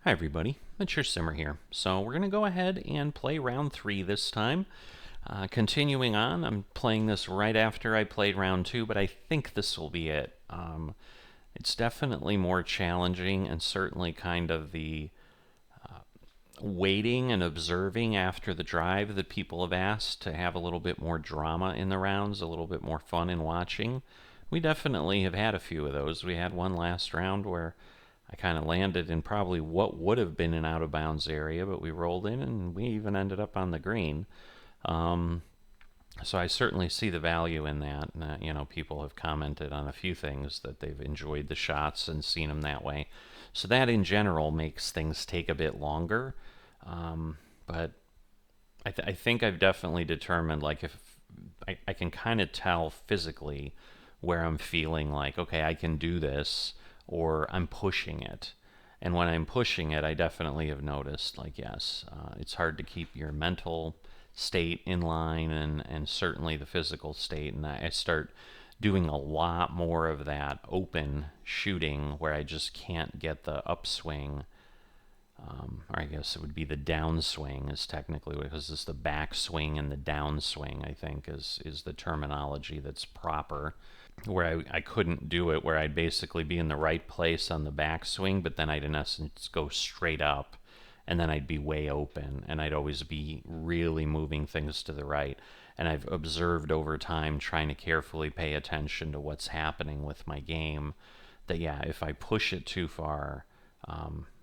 Hi everybody, it's your Simmer here. So we're going to go ahead and play round 3 this time. Continuing on, I'm playing this right after I played round 2, but I think this will be it. It's definitely more challenging and certainly kind of the waiting and observing after the drive that people have asked to have a little bit more drama in the rounds, a little bit more fun in watching. We definitely have had a few of those. We had one last round where I kind of landed in probably what would have been an out of bounds area, but we rolled in and we even ended up on the green. So I certainly see the value in that. People have commented on a few things that they've enjoyed the shots and seen them that way. So that in general makes things take a bit longer. But I think I've definitely determined, like, if I can kind of tell physically where I'm feeling like, okay, I can do this, or I'm pushing it. And when I'm pushing it, I definitely have noticed, like, yes, it's hard to keep your mental state in line, and certainly the physical state. And I start doing a lot more of that open shooting where I just can't get the upswing. Or I guess it would be the downswing is technically, because it's the backswing and the downswing, I think, is the terminology that's proper. Where I couldn't do it, where I'd basically be in the right place on the backswing, but then I'd in essence go straight up, and then I'd be way open, and I'd always be really moving things to the right. And I've observed over time, trying to carefully pay attention to what's happening with my game, that yeah, if I push it too far,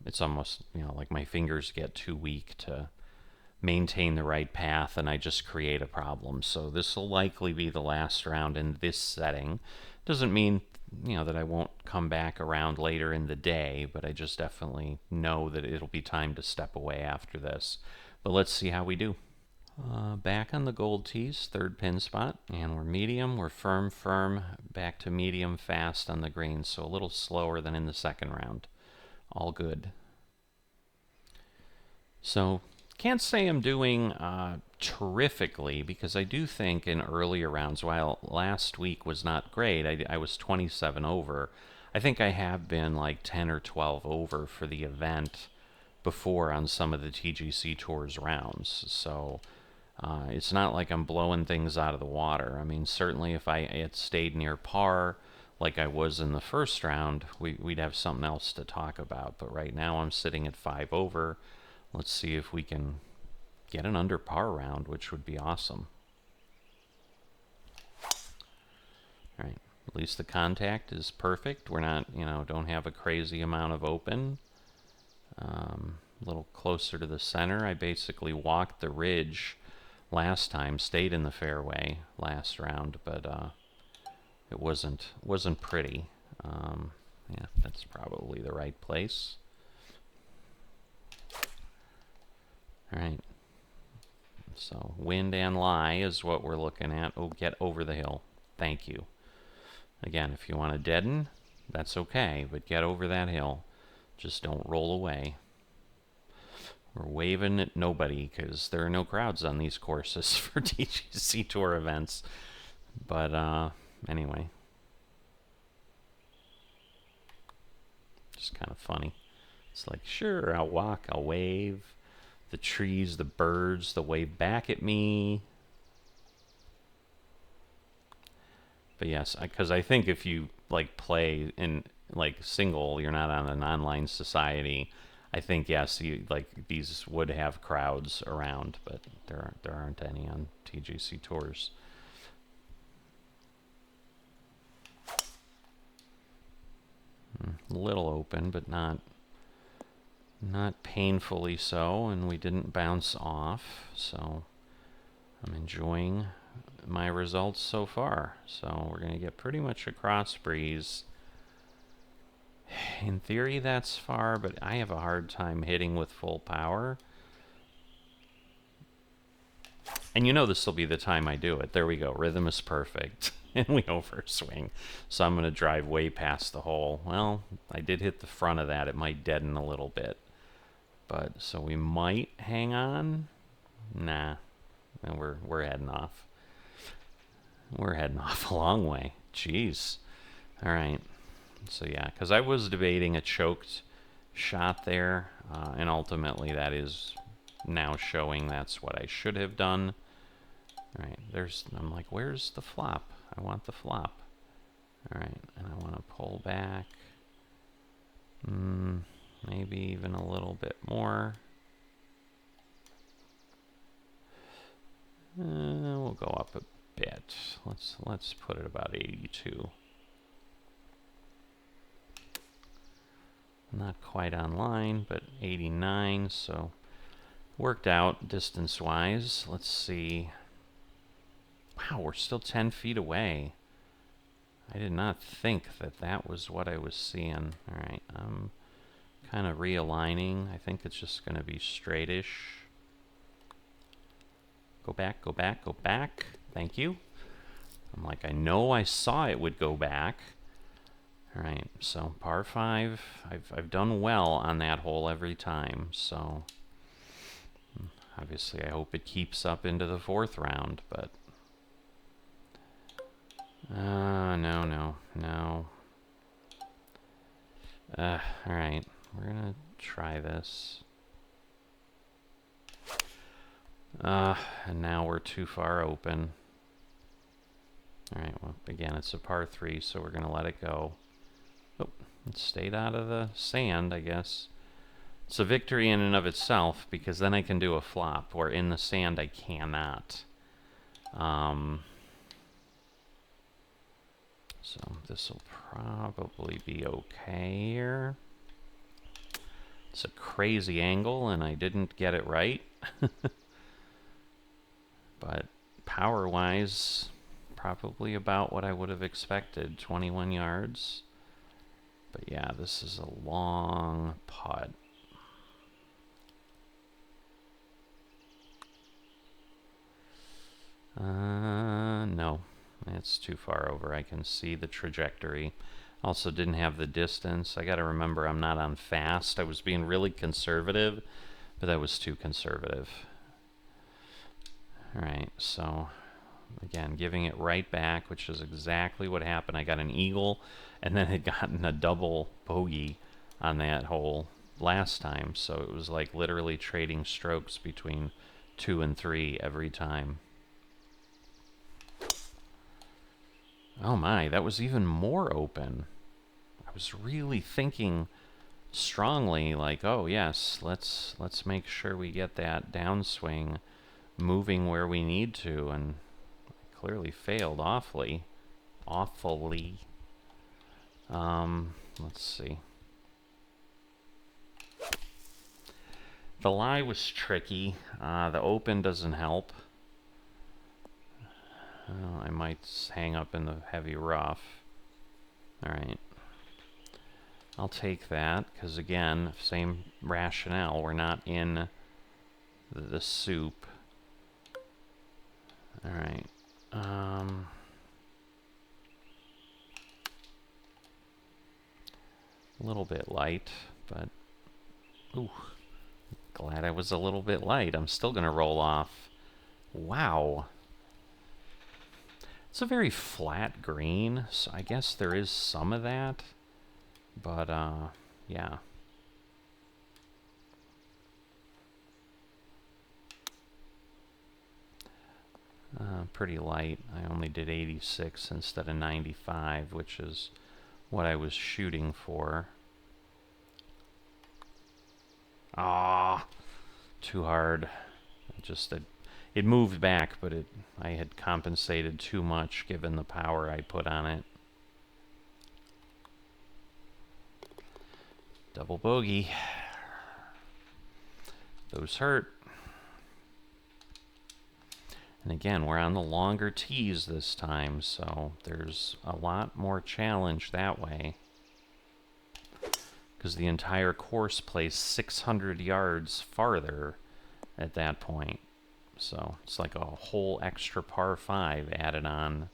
it's almost, like my fingers get too weak to maintain the right path, and I just create a problem. So this will likely be the last round in this setting. Doesn't mean, that I won't come back around later in the day, but I just definitely know that it'll be time to step away after this. But let's see how we do. Back on the gold tees, third pin spot, and we're medium, we're firm, back to medium fast on the green, so a little slower than in the second round. All good. So can't say I'm doing terrifically, because I do think in earlier rounds, while last week was not great, I was 27 over. I think I have been like 10 or 12 over for the event before on some of the Tgc Tours rounds. So it's not like I'm blowing things out of the water. I mean, certainly if I had stayed near par like I was in the first round, we'd have something else to talk about. But right now I'm sitting at 5 over. Let's see if we can get an under par round, which would be awesome. All right, at least the contact is perfect. We're not, don't have a crazy amount of open. A little closer to the center. I basically walked the ridge last time, stayed in the fairway last round, but it wasn't pretty. Yeah, that's probably the right place. All right. So wind and lie is what we're looking at. Oh, get over the hill. Thank you. Again, if you want to deaden, that's okay, but get over that hill. Just don't roll away. We're waving at nobody because there are no crowds on these courses for Tgc Tour events. But anyway. Just kind of funny. It's like, sure, I'll walk, I'll wave. The trees, the birds, the wave back at me. But yes, because I think if you like play in like single, you're not on an online society. I think yes, these would have crowds around, but there aren't any on Tgc Tours. A little open, but not painfully so, and we didn't bounce off, so I'm enjoying my results so far. So we're going to get pretty much a cross breeze. In theory that's far, but I have a hard time hitting with full power. And this will be the time I do it. There we go. Rhythm is perfect. And we overswing. So I'm going to drive way past the hole. Well, I did hit the front of that. It might deaden a little bit. But so we might hang on. Nah, and we're heading off. We're heading off a long way. Jeez. All right. So yeah, because I was debating a choked shot there. And ultimately that is now showing that's what I should have done. Alright, I'm like, where's the flop? I want the flop. Alright, and I want to pull back. Maybe even a little bit more. We'll go up a bit. Let's put it about 82. Not quite on line, but 89, so worked out distance-wise. Let's see. Wow, we're still 10 feet away. I did not think that that was what I was seeing. All right, I'm kind of realigning. I think it's just going to be straightish. Go back, go back, go back. Thank you. I'm like, I know I saw it would go back. All right, so par 5. I've done well on that hole every time, so obviously I hope it keeps up into the 4th round, but no. All right, we're gonna try this. And now we're too far open. All right, well, again, it's a par 3, so we're gonna let it go. Oh, it stayed out of the sand, I guess. It's a victory in and of itself, because then I can do a flop, where in the sand I cannot. So this will probably be okay here. It's a crazy angle, and I didn't get it right. But power-wise, probably about what I would have expected, 21 yards. But yeah, this is a long putt. No, it's too far over. I can see the trajectory. Also didn't have the distance. I got to remember I'm not on fast. I was being really conservative, but that was too conservative. All right, so again, giving it right back, which is exactly what happened. I got an eagle, and then had gotten a double bogey on that hole last time, so it was like literally trading strokes between 2 and 3 every time. Oh my, that was even more open. I was really thinking strongly, like, oh yes, let's make sure we get that downswing moving where we need to, and clearly failed awfully. Let's see. The lie was tricky. The open doesn't help. I might hang up in the heavy rough. Alright. I'll take that, because again, same rationale. We're not in the soup. Alright. A little bit light, but ooh, glad I was a little bit light. I'm still gonna roll off. Wow. It's a very flat green, so I guess there is some of that, but yeah. Pretty light. I only did 86 instead of 95, which is what I was shooting for. Ah, too hard. It moved back, but I had compensated too much given the power I put on it. Double bogey. Those hurt. And again, we're on the longer tees this time, so there's a lot more challenge that way. Because the entire course plays 600 yards farther at that point. So it's like a whole extra par 5 added on.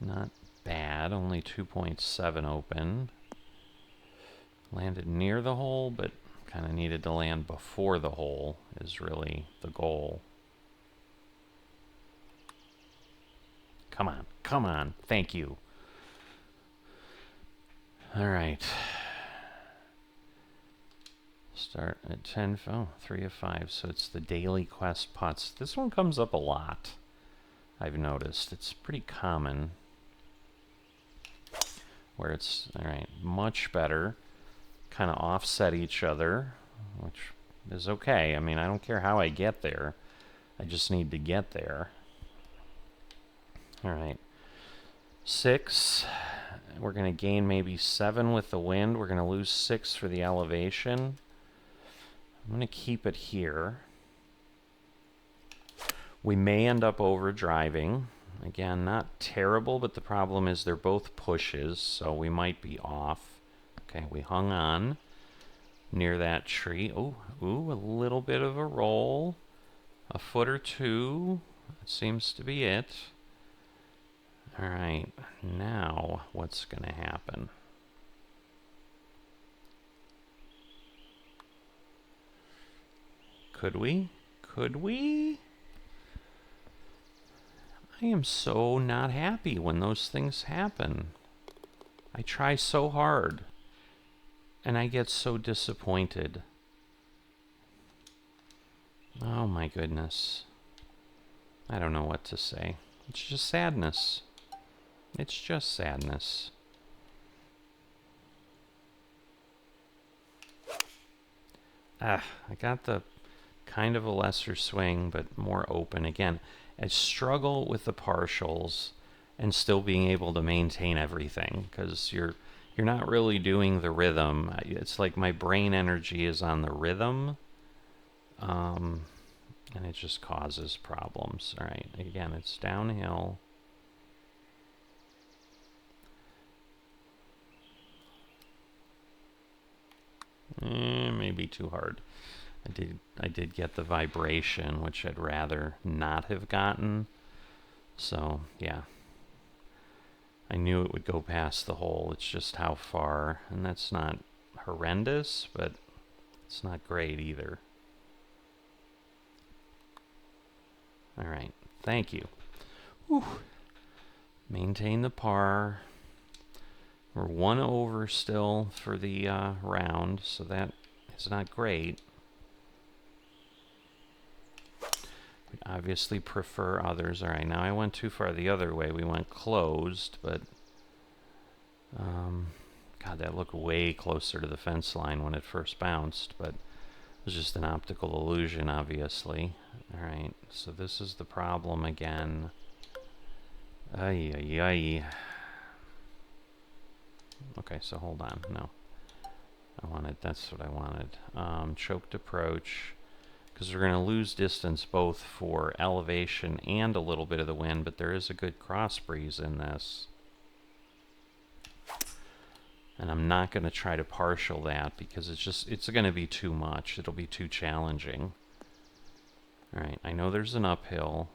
Not bad, only 2.7 open. Landed near the hole, but kind of needed to land before the hole is really the goal. Come on, come on, thank you. All right. Start at 10, oh, 3 of 5, so it's the daily quest putts. This one comes up a lot, I've noticed. It's pretty common. Where it's, all right, much better. Kind of offset each other, which is okay. I mean, I don't care how I get there. I just need to get there. All right. 6. We're going to gain maybe 7 with the wind. We're going to lose 6 for the elevation. I'm going to keep it here. We may end up over driving. Again, not terrible, but the problem is they're both pushes, so we might be off. Okay, we hung on near that tree. Oh, ooh, a little bit of a roll. A foot or two. That seems to be it. All right, now what's going to happen? Could we? Could we? I am so not happy when those things happen. I try so hard, and I get so disappointed. Oh my goodness. I don't know what to say. It's just sadness. It's just sadness. I got the kind of a lesser swing, but more open. Again, I struggle with the partials and still being able to maintain everything, because you're not really doing the rhythm. It's like my brain energy is on the rhythm, and it just causes problems. All right, again, it's downhill. Maybe too hard. I did get the vibration, which I'd rather not have gotten. So, yeah. I knew it would go past the hole. It's just how far. And that's not horrendous, but it's not great either. All right. Thank you. Whew. Maintain the par. We're 1 over still for the round, so that is not great. We obviously prefer others. All right, now I went too far the other way. We went closed, but God, that looked way closer to the fence line when it first bounced, but it was just an optical illusion, obviously. All right, so this is the problem again. Ay, ay, ay. Okay, so hold on. No. That's what I wanted. Choked approach. Because we're going to lose distance both for elevation and a little bit of the wind, but there is a good cross breeze in this. And I'm not going to try to partial that because it's going to be too much. It'll be too challenging. Alright, I know there's an uphill.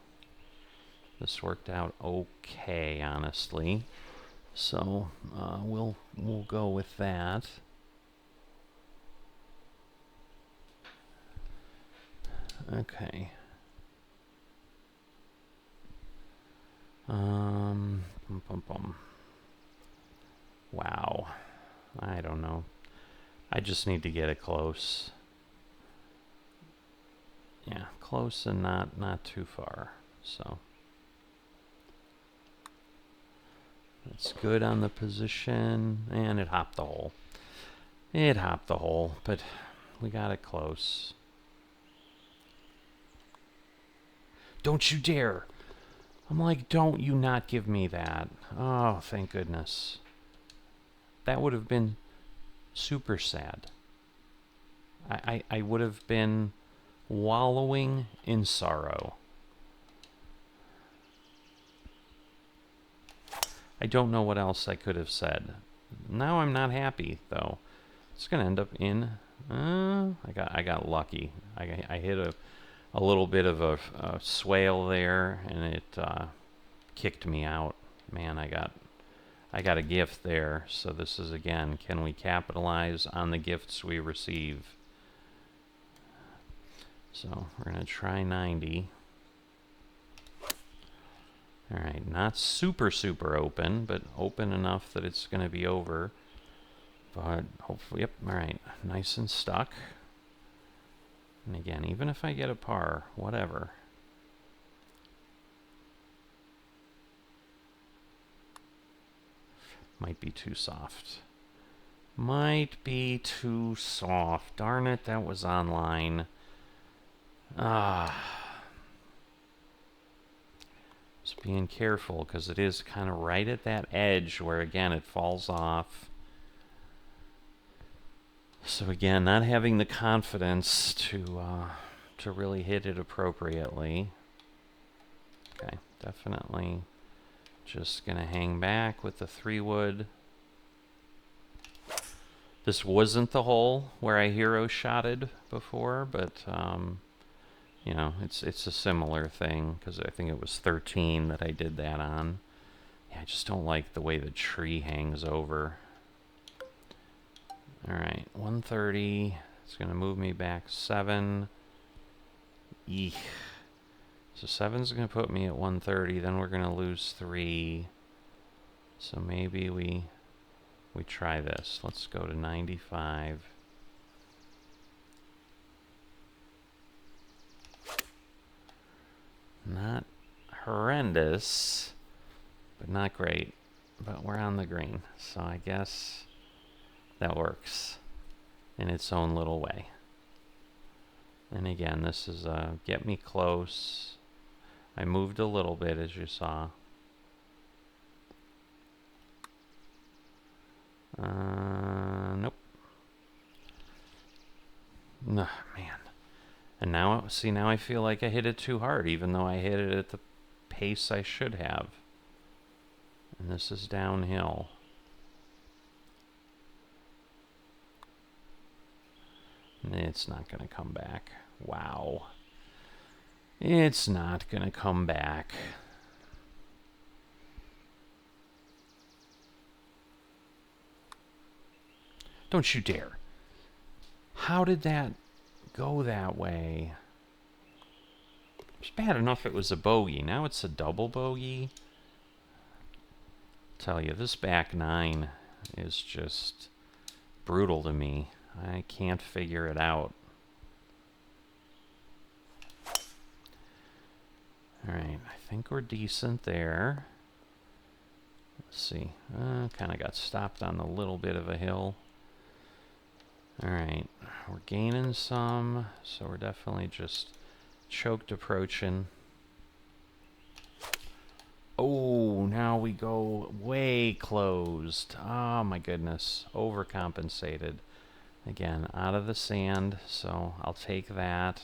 This worked out okay, honestly. So we'll go with that. Okay. Wow. I don't know. I just need to get it close. Yeah, close and not too far. So it's good on the position, and it hopped the hole. It hopped the hole, but we got it close. Don't you dare! I'm like, don't you not give me that. Oh, thank goodness. That would have been super sad. I would have been wallowing in sorrow. I don't know what else I could have said. Now I'm not happy, though. It's going to end up in... I got lucky. I hit a little bit of a swale there, and it kicked me out. Man, I got a gift there. So this is, again, can we capitalize on the gifts we receive? So we're going to try 90. All right, not super, super open, but open enough that it's going to be over. But hopefully, yep, all right, nice and stuck. And again, even if I get a par, whatever. Might be too soft. Might be too soft. Darn it, that was online. Just being careful, because it is kind of right at that edge where, again, it falls off. So again, not having the confidence to really hit it appropriately. Okay, definitely just gonna hang back with the 3-wood. This wasn't the hole where I hero shotted before, but you know, it's a similar thing, because I think it was 13 that I did that on. Yeah, I just don't like the way the tree hangs over. All right, 130. It's gonna move me back 7. Eek. So 7's gonna put me at 130. Then we're gonna lose 3. So maybe we try this. Let's go to 95. Not horrendous, but not great. But we're on the green, so I guess that works in its own little way. And again, this is get me close. I moved a little bit, as you saw. Nope. Nah, man. And now, see, now I feel like I hit it too hard, even though I hit it at the pace I should have. And this is downhill. It's not going to come back. Wow. It's not going to come back. Don't you dare. How did that go that way? It's bad enough it was a bogey. Now it's a double bogey. Tell you, this back 9 is just brutal to me. I can't figure it out. Alright, I think we're decent there. Let's see. Kind of got stopped on a little bit of a hill. Alright, we're gaining some, so we're definitely just choked approaching. Oh, now we go way closed. Oh my goodness, overcompensated. Again, out of the sand, so I'll take that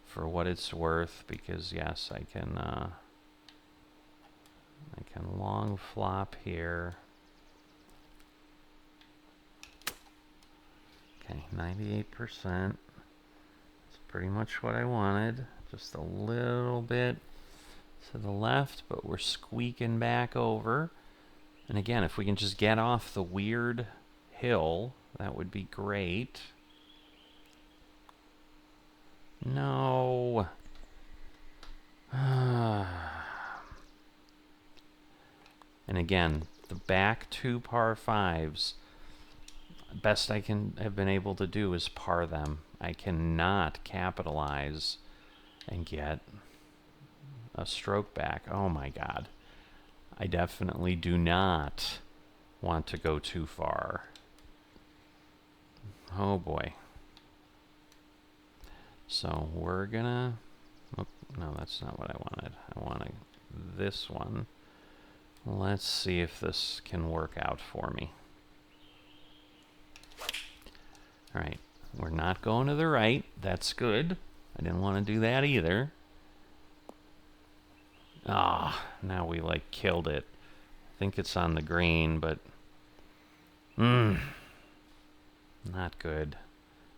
for what it's worth, because yes, I can long flop here. Okay, 98%. That's pretty much what I wanted. Just a little bit to the left, but we're squeaking back over. And again, if we can just get off the weird hill, that would be great. No. And again, the back 2 par 5s, best I can have been able to do is par them. I cannot capitalize and get a stroke back. Oh my God. I definitely do not want to go too far. Oh boy. So we're gonna... Oh, no, that's not what I wanted. I wanted this one. Let's see if this can work out for me. Alright, we're not going to the right. That's good. I didn't want to do that either. Ah, now we like killed it. I think it's on the green, but... not good.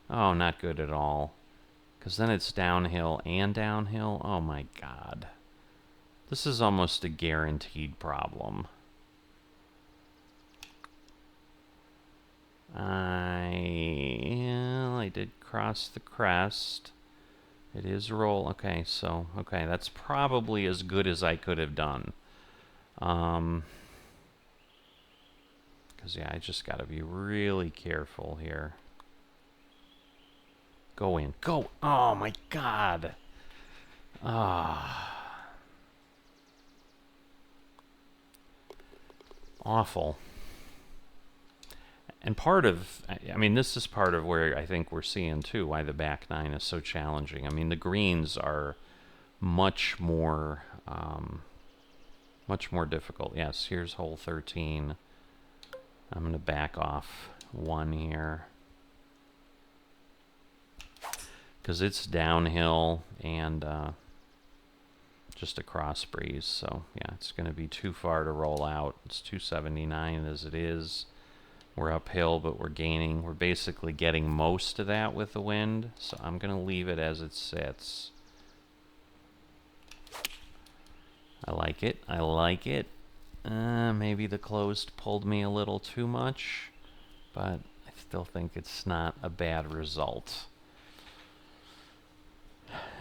Oh, not good at all. Because then it's downhill and downhill. Oh my God. This is almost a guaranteed problem. I did cross the crest. It is roll. Okay, so, okay, that's probably as good as I could have done. Because, yeah, I just got to be really careful here. Go in. Go. Oh, my God. Ah. Awful. And part of, I mean, this is part of where I think we're seeing, too, why the back nine is so challenging. I mean, the greens are much more difficult. Yes, here's hole 13. I'm going to back off one here because it's downhill and just a cross breeze. So, yeah, it's going to be too far to roll out. It's 279 as it is. We're uphill, but we're gaining. We're basically getting most of that with the wind, so I'm going to leave it as it sits. I like it. I like it. Maybe the closed pulled me a little too much, but I still think it's not a bad result.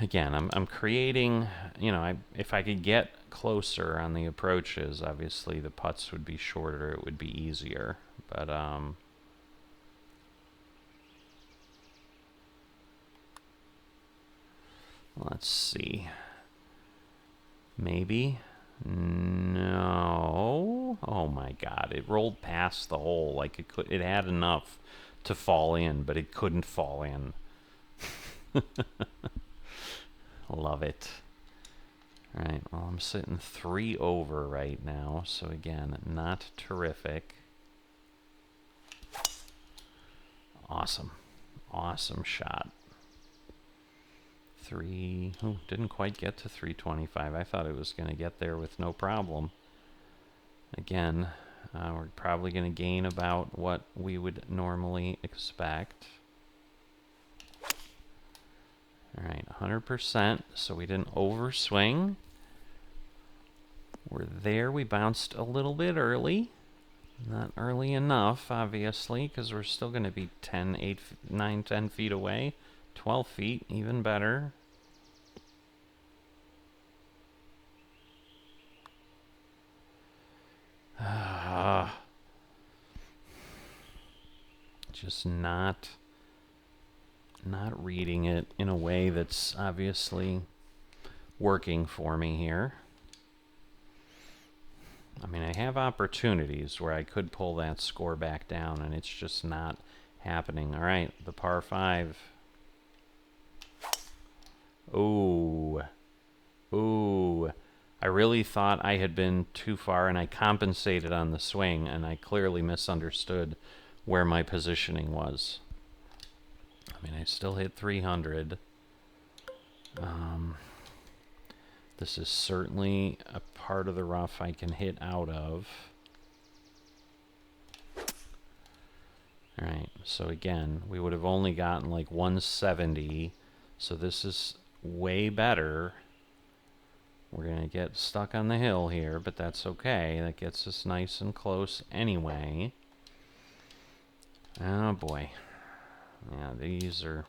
Again, I'm creating, you know, if I could get closer on the approaches, obviously the putts would be shorter, it would be easier, but let's see. Maybe. No. Oh my God! It rolled past the hole like it could. It had enough to fall in, but it couldn't fall in. Love it. All right. Well, I'm sitting 3 over right now, so again, not terrific. Awesome. Awesome shot. 3. Oh, didn't quite get to 325. I thought it was going to get there with no problem. Again, we're probably going to gain about what we would normally expect. All right, 100%, so we didn't overswing. We're there. We bounced a little bit early. Not early enough, obviously, because we're still going to be 10, 8, 9, 10 feet away. 12 feet, even better. Just not reading it in a way that's obviously working for me here. I mean, I have opportunities where I could pull that score back down, and it's just not happening. All right, the par 5. Ooh. Ooh. I really thought I had been too far, and I compensated on the swing, and I clearly misunderstood where my positioning was. I mean, I still hit 300. This is certainly a part of the rough I can hit out of. All right, so again, we would have only gotten like 170, so this is way better. We're going to get stuck on the hill here, but that's okay. That gets us nice and close anyway. Oh boy. Yeah, these are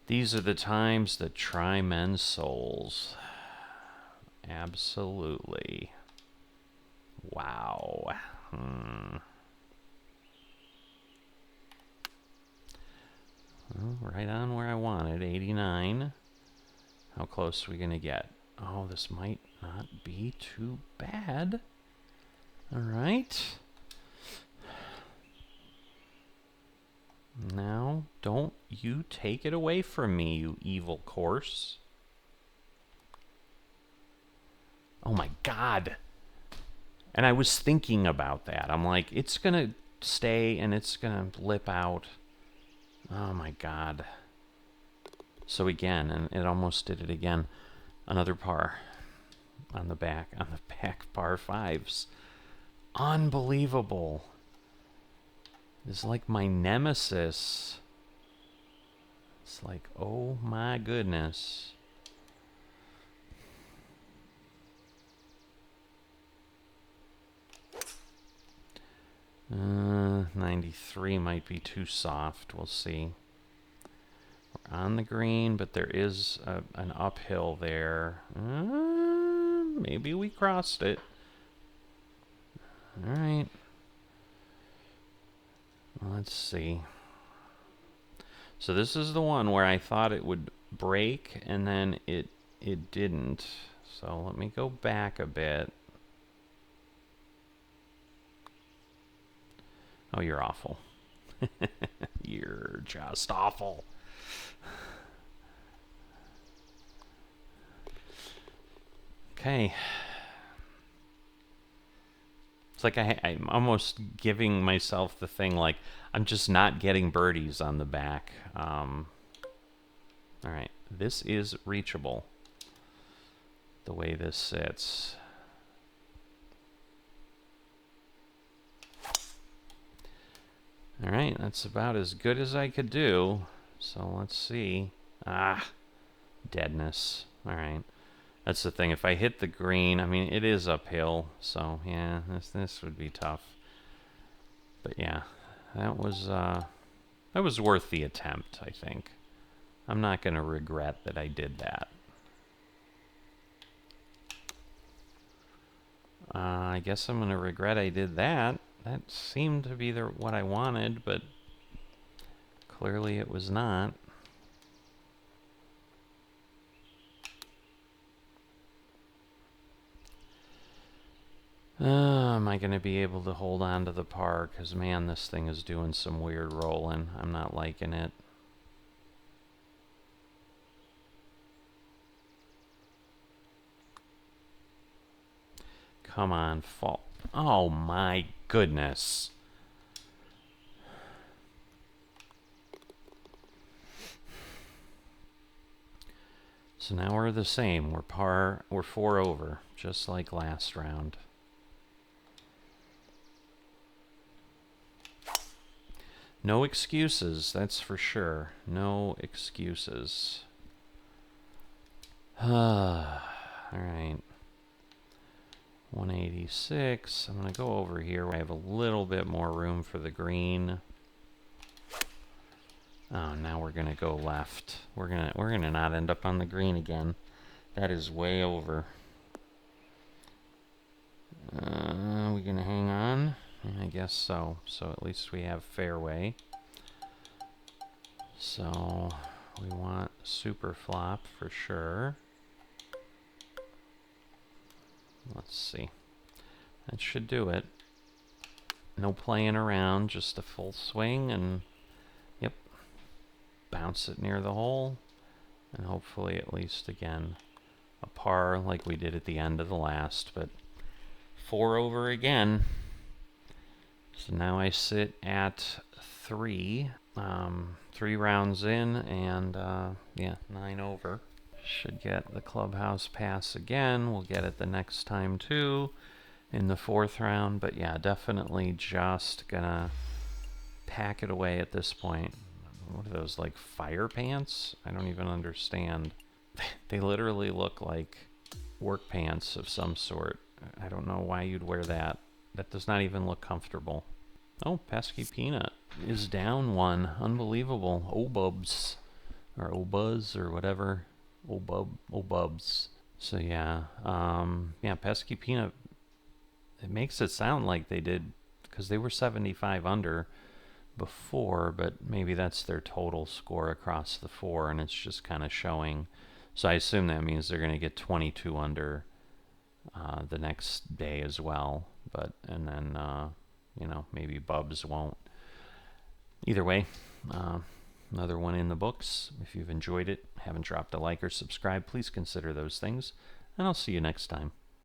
the times that try men's souls. Absolutely. Wow. Well, right on where I wanted, 89. How close are we going to get? Oh, this might not be too bad. All right. Now, don't you take it away from me, you evil course. Oh my God. And I was thinking about that. I'm like, it's going to stay and it's going to lip out. Oh my God. So again, and it almost did it again. Another par on the back par 5s. Unbelievable. It's like my nemesis. It's like, oh my goodness. Uh, 93 might be too soft. We'll see. on the green, but there is an uphill there. Maybe we crossed it. All right. Let's see. So this is the one where I thought it would break, and then it didn't. So let me go back a bit. Oh, you're awful. You're just awful. Okay. It's like I'm almost giving myself the thing like I'm just not getting birdies on the back. All right, this is reachable the way this sits. All right, that's about as good as I could do. So let's see. Deadness. All right. That's the thing. If I hit the green, I mean, it is uphill. So, yeah, this would be tough. But, yeah, that was worth the attempt, I think. I'm not going to regret that I did that. I guess I'm going to regret I did that. That seemed to be what I wanted, but clearly it was not. Am I going to be able to hold on to the par? Because, man, this thing is doing some weird rolling. I'm not liking it. Come on, fall. Oh, my goodness. So now we're the same. We're 4 over, just like last round. No excuses, that's for sure. No excuses. All right. 186. I'm going to go over here where I have a little bit more room for the green. Oh, now we're going to go left. We're going to not end up on the green again. That is way over. We going to hang on? I guess so. So at least we have fairway. So we want super flop for sure. Let's see. That should do it. No playing around, just a full swing and yep. Bounce it near the hole. And hopefully at least again a par like we did at the end of the last, but 4 over again. So now I sit at 3. 3 rounds in, and yeah, 9 over. Should get the clubhouse pass again. We'll get it the next time too in the 4th round. But yeah, definitely just gonna pack it away at this point. What are those, like fire pants? I don't even understand. They literally look like work pants of some sort. I don't know why you'd wear that. That does not even look comfortable. Oh, Pesky Peanut is down 1. Unbelievable. Obubs. Or Obuz or whatever. Obubs. So yeah. Yeah, Pesky Peanut. It makes it sound like they did, because they were 75 under before, but maybe that's their total score across the 4, and it's just kind of showing. So I assume that means they're going to get 22 under the next day as well. But, and then, you know, maybe Bubs won't. Either way, another one in the books. If you've enjoyed it, haven't dropped a like or subscribe, please consider those things, and I'll see you next time.